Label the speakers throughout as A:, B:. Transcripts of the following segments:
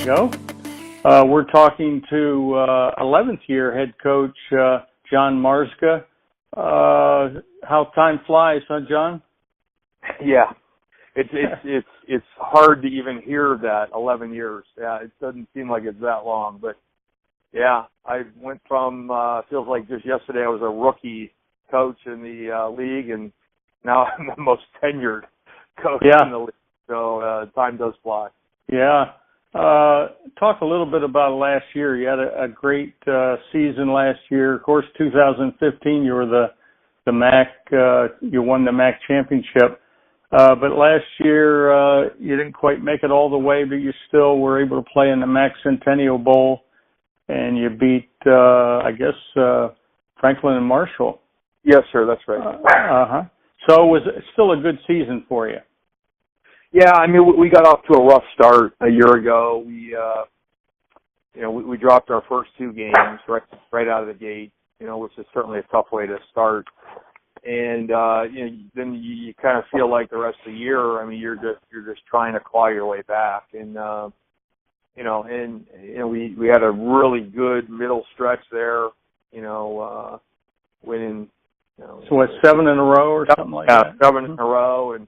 A: Go. We're talking to 11th year head coach John Marzka. How time flies, huh, John?
B: Yeah, it's hard to even hear that 11 years. Yeah, it doesn't seem like it's that long, but yeah, I went from feels like just yesterday I was a rookie coach in the league, and now I'm the most tenured coach in the league. So time does fly.
A: Yeah. Talk a little bit about last year. You had a great season last year. Of course, 2015 you were the MAC. You won the MAC championship. But last year you didn't quite make it all the way, but you still were able to play in the MAC Centennial Bowl, and you beat Franklin and Marshall.
B: Yes, sir. That's right.
A: So it was still a good season for you.
B: Yeah, I mean, we got off to a rough start a year ago. We dropped our first two games right out of the gate, which is certainly a tough way to start. And then you kind of feel like the rest of the year, I mean, you're just trying to claw your way back. And we had a really good middle stretch there, winning.
A: So what, 7 in a row or something like that?
B: Yeah, 7 in a row, and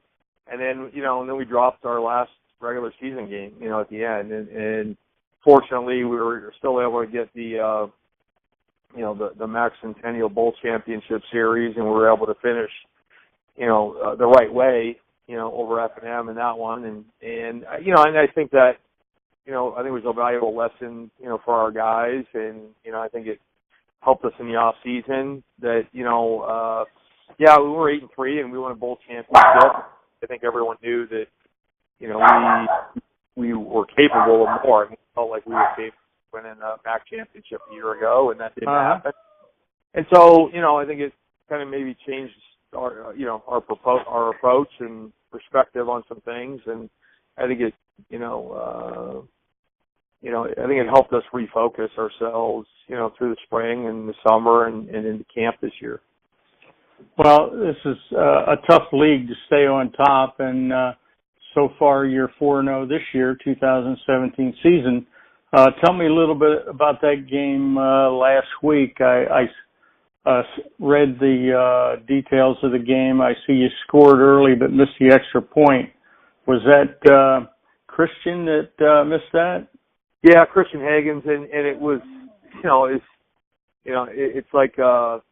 B: then we dropped our last regular season game, at the end, and fortunately we were still able to get the MAC Centennial Bowl Championship Series, and we were able to finish, the right way, over F&M in that one, and I think that, I think it was a valuable lesson, for our guys, and I think it helped us in the off season that, we were 8-3 and we won a bowl championship. I think everyone knew that, we were capable of more. I mean, it felt like we were capable of winning a MAC championship a year ago, and that didn't happen. And so, I think it kind of maybe changed our, our approach and perspective on some things, and I think it, I think it helped us refocus ourselves, through the spring and the summer and into camp this year.
A: Well, this is a tough league to stay on top, and so far you're 4-0 this year, 2017 season. Tell me a little bit about that game last week. I read the details of the game. I see you scored early but missed the extra point. Was that Christian that missed that?
B: Yeah, Christian Hagens, and it was, it's like a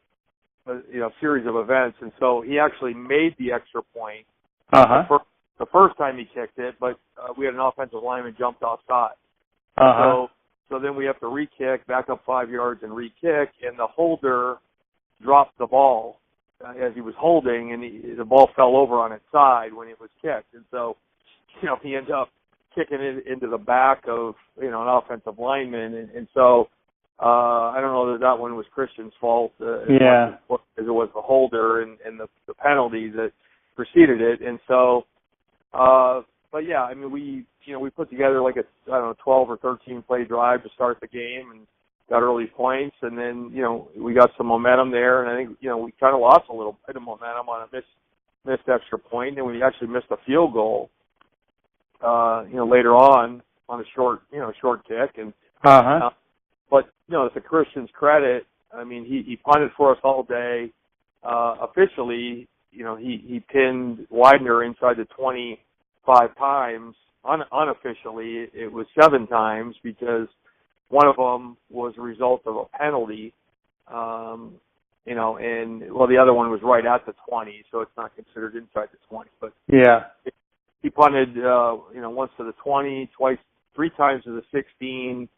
B: series of events, and so he actually made the extra point the first time he kicked it, but we had an offensive lineman jumped offside. So then we have to re-kick, back up 5 yards and re-kick, and the holder dropped the ball as he was holding, and the ball fell over on its side when it was kicked, and so he ended up kicking it into the back of an offensive lineman, and so I don't know that one was Christian's fault as it was the holder and the penalty that preceded it, and so but yeah, I mean we put together like a 12 or 13 play drive to start the game and got early points, and then we got some momentum there, and I think we kind of lost a little bit of momentum on a missed extra point, and we actually missed a field goal later on a short kick, and but to Christian's credit, I mean he punted for us all day. Officially, he pinned Widener inside the 25 times. Unofficially, it was 7 times because one of them was a result of a penalty. And the other one was right at the 20, so it's not considered inside the 20. But he punted, once to the 20, 3 times to the 16,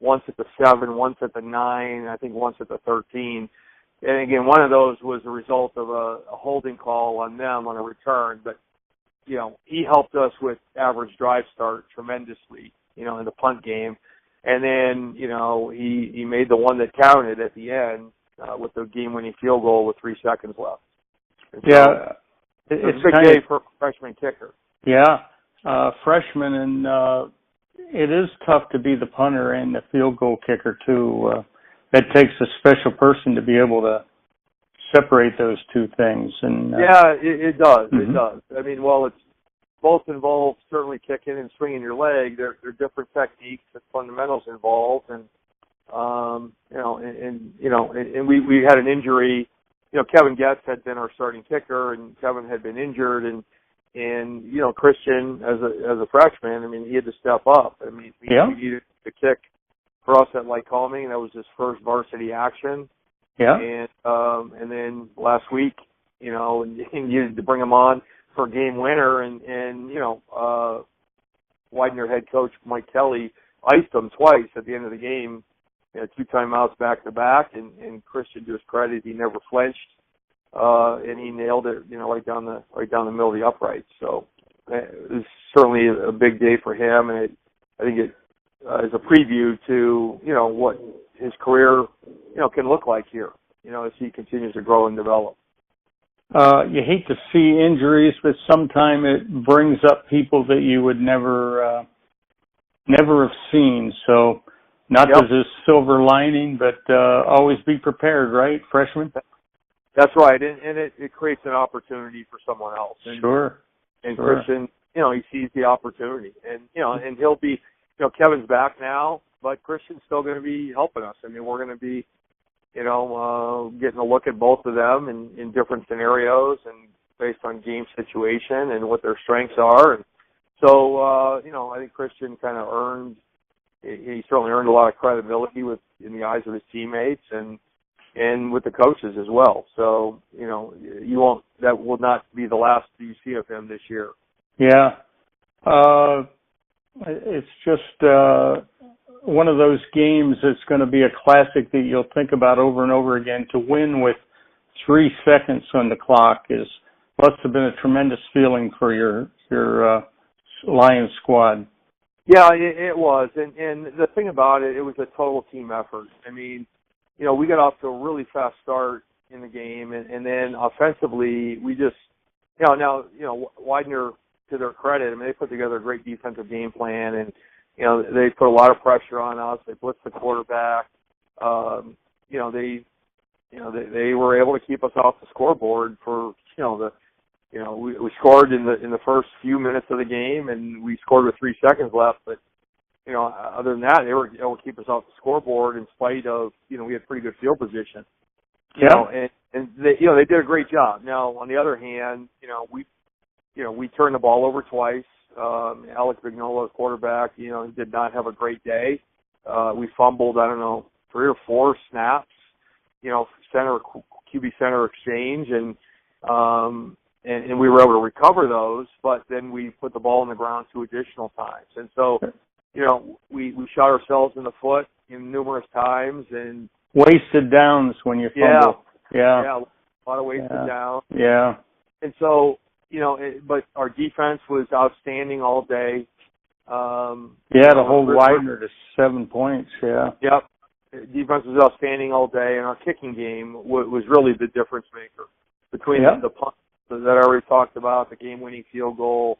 B: once at the 7, once at the 9, I think once at the 13. And again, one of those was a result of a holding call on them on a return. But, he helped us with average drive start tremendously, in the punt game. And then, he made the one that counted at the end with the game-winning field goal with 3 seconds left. And so, it's a big day for a freshman kicker.
A: Yeah, freshman, and it is tough to be the punter and the field goal kicker too. That takes a special person to be able to separate those two things. And
B: yeah, it does.
A: Mm-hmm.
B: It does. I mean, well, it's both involve certainly kicking and swinging your leg. There are different techniques and fundamentals involved, and we had an injury. Kevin Getz had been our starting kicker, and Kevin had been injured, and Christian as a freshman, I mean, he had to step up. I mean, he needed to kick for us at Lycoming, and that was his first varsity action.
A: Yeah.
B: And then last week, and you needed to bring him on for a game winner, and Widener head coach Mike Kelly iced him twice at the end of the game. He had 2 timeouts back to back, and Christian, to his credit, he never flinched, and he nailed it, right down the middle of the upright. So it was certainly a big day for him, and I think it is a preview to what his career can look like here, as he continues to grow and develop.
A: You hate to see injuries, but sometimes it brings up people that you would never have seen. So not as a silver lining, but always be prepared, right, freshman?
B: That's right, and it creates an opportunity for someone else. And,
A: sure.
B: And sure. Christian, he sees the opportunity, and and he'll be, Kevin's back now, but Christian's still going to be helping us. I mean, we're going to be, getting a look at both of them in different scenarios and based on game situation and what their strengths are. And so, I think Christian kind of he certainly earned a lot of credibility in the eyes of his teammates and with the coaches as well. So, that will not be the last you see of him this year.
A: Yeah. It's just one of those games that's going to be a classic that you'll think about over and over again. To win with 3 seconds on the clock must have been a tremendous feeling for your Lions squad.
B: Yeah, it was. And the thing about it was a total team effort. I mean, we got off to a really fast start in the game, and then offensively, we just, Widener, to their credit, I mean, they put together a great defensive game plan, and they put a lot of pressure on us. They blitzed the quarterback. They were able to keep us off the scoreboard for we scored in the first few minutes of the game, and we scored with 3 seconds left. But other than that, they were able to keep us off the scoreboard in spite of we had pretty good field position. And they did a great job. Now on the other hand, we turned the ball over twice. Alex Vignola, quarterback, he did not have a great day. We fumbled, 3 or 4 snaps, QB center exchange, and we were able to recover those, but then we put the ball on the ground 2 additional times. And so, we shot ourselves in the foot numerous times, and
A: wasted downs when you fumble.
B: Yeah, a lot of wasted downs.
A: Yeah.
B: And so, but our defense was outstanding all day.
A: To hold Widener to 7 points, yeah.
B: Yep. Defense was outstanding all day, and our kicking game was really the difference maker. Between the punt that I already talked about, the game-winning field goal,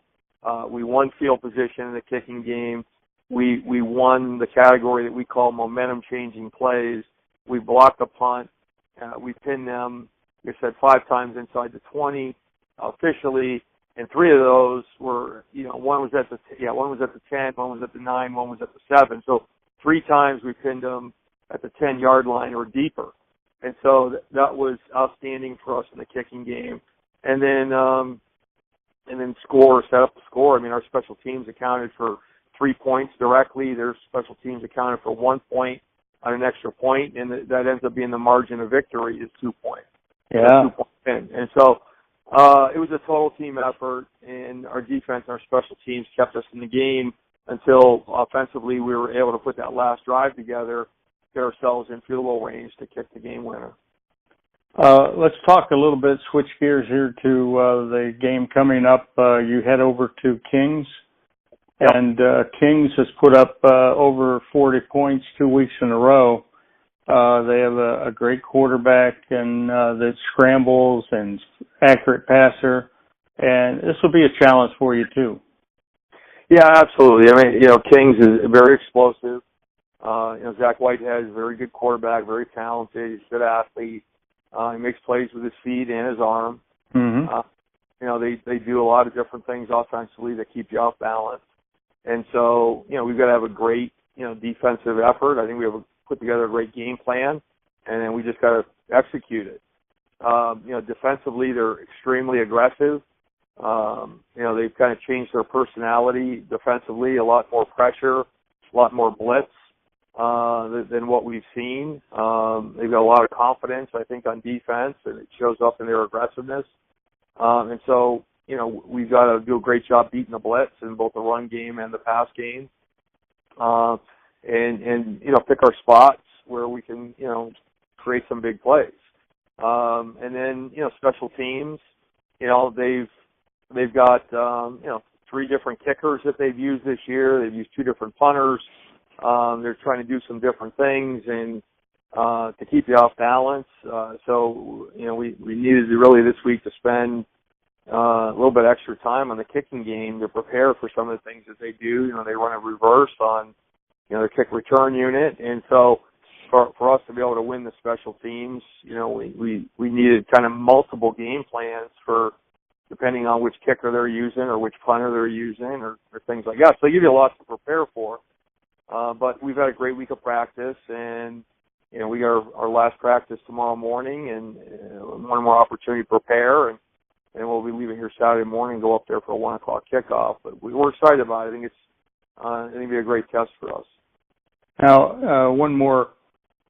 B: we won field position in the kicking game. We won the category that we call momentum-changing plays. We blocked the punt. We pinned them, like I said, 5 times inside the 20. Officially, and 3 of those were, one was at the 10, one was at the 9, one was at the 7. So 3 times we pinned them at the 10-yard line or deeper, and so that was outstanding for us in the kicking game. And then set up the score. I mean, our special teams accounted for 3 points directly. Their special teams accounted for 1 point on an extra point, and that ends up being the margin of victory is 2 points.
A: Yeah.
B: 2 point win. And so. It was a total team effort, and our defense and our special teams kept us in the game until offensively we were able to put that last drive together, get ourselves in field goal range to kick the game winner.
A: Let's talk a little bit, switch gears here to the game coming up. You head over to Kings, and Kings has put up over 40 points 2 weeks in a row. They have a great quarterback and that scrambles and accurate passer, and this will be a challenge for you too.
B: Yeah, absolutely. I mean, Kings is very explosive. Zach Whitehead is a very good quarterback, very talented. He's a good athlete. He makes plays with his feet and his arm.
A: Mm-hmm.
B: They do a lot of different things offensively that keep you off balance. And so, we've got to have a great, defensive effort. I think we have put together a great game plan, and then we just got to execute it. Defensively, they're extremely aggressive. They've kind of changed their personality defensively, a lot more pressure, a lot more blitz than what we've seen. They've got a lot of confidence, I think, on defense, and it shows up in their aggressiveness. And so, we've got to do a great job beating the blitz in both the run game and the pass game. And pick our spots where we can, create some big plays. And then, special teams, they've got, 3 different kickers that they've used this year. They've used 2 different punters. They're trying to do some different things and to keep you off balance. So, we needed to really this week to spend a little bit extra time on the kicking game to prepare for some of the things that they do. They run a reverse on, their kick return unit. And so for us to be able to win the special teams, we needed kind of multiple game plans for depending on which kicker they're using or which punter they're using or things like that. So you get a lot to prepare for. But we've had a great week of practice, and, we got our last practice tomorrow morning and one more opportunity to prepare, and we'll be leaving here Saturday morning and go up there for a 1 o'clock kickoff. But we're excited about it. I think it'll be a great test for us.
A: Now, one more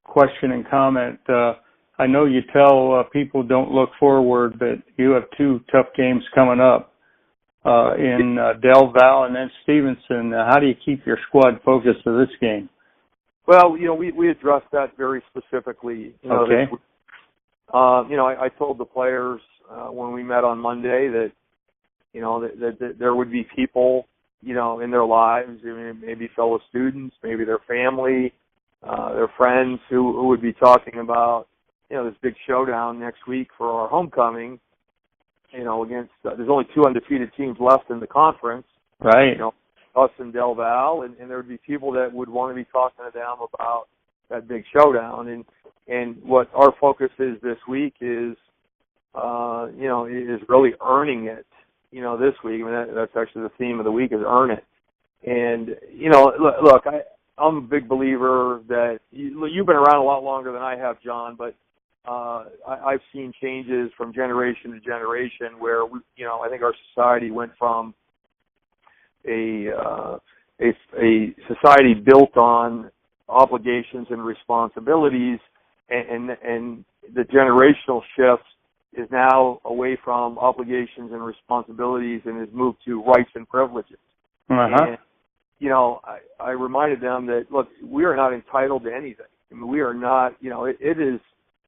A: question and comment. I know you tell people don't look forward, but you have 2 tough games coming up in Del Val and then Stevenson. How do you keep your squad focused to this game?
B: Well, we addressed that very specifically.
A: Okay.
B: I told the players when we met on Monday that, that there would be people, in their lives, maybe fellow students, maybe their family, their friends who would be talking about, this big showdown next week for our homecoming, against, there's only 2 undefeated teams left in the conference.
A: Right.
B: Us and Del Val, and there would be people that would want to be talking to them about that big showdown. And what our focus is this week is, is really earning it, this week. I mean, that's actually the theme of the week is earn it. And, look, I'm a big believer that you've been around a lot longer than I have, John, but I've seen changes from generation to generation where, I think our society went from a society built on obligations and responsibilities, and the generational shift is now away from obligations and responsibilities and has moved to rights and privileges.
A: Uh-huh.
B: And, I reminded them that, look, we are not entitled to anything. I mean, we are not, it is,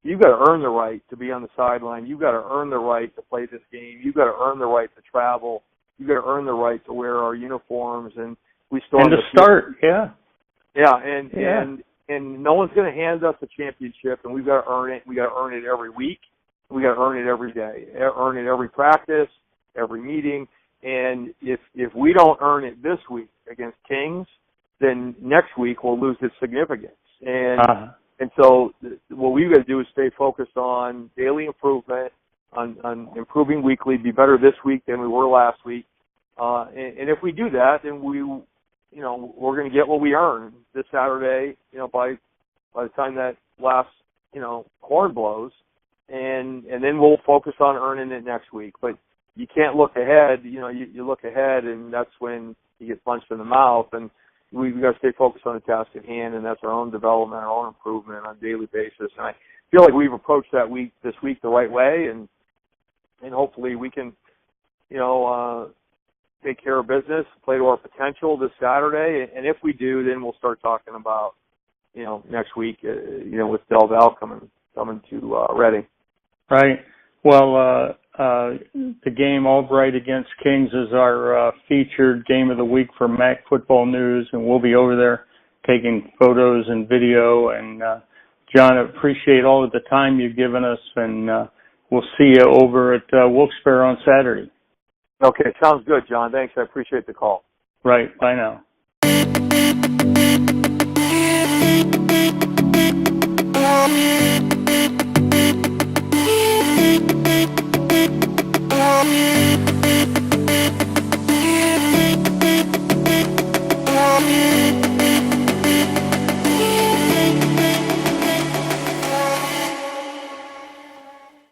B: you've got to earn the right to be on the sideline. You've got to earn the right to play this game. You've got to earn the right to travel. You've got to earn the right to wear our uniforms. And we still
A: and to start, yeah.
B: Yeah, and no one's going to hand us a championship, and we've got to earn it. We got to earn it every week. We got to earn it every day. Earn it every practice, every meeting. And if we don't earn it this week against Kings, then next week we'll lose its significance. And so what we've got to do is stay focused on daily improvement, on improving weekly, be better this week than we were last week. And if we do that, then we're going to get what we earn this Saturday, by the time that last, horn blows. And then we'll focus on earning it next week. But you can't look ahead. You look ahead, and that's when you get punched in the mouth. And we've got to stay focused on the task at hand, and that's our own development, our own improvement on a daily basis. And I feel like we've approached this week the right way, and hopefully we can, take care of business, play to our potential this Saturday. And if we do, then we'll start talking about, next week, with Del Val coming to Reading.
A: Right. Well, the game Albright against Kings is our featured game of the week for MAC Football News, and we'll be over there taking photos and video. And John, I appreciate all of the time you've given us, and we'll see you over at Wilkes-Barre on Saturday.
B: Okay, sounds good, John. Thanks. I appreciate the call.
A: Right. I know.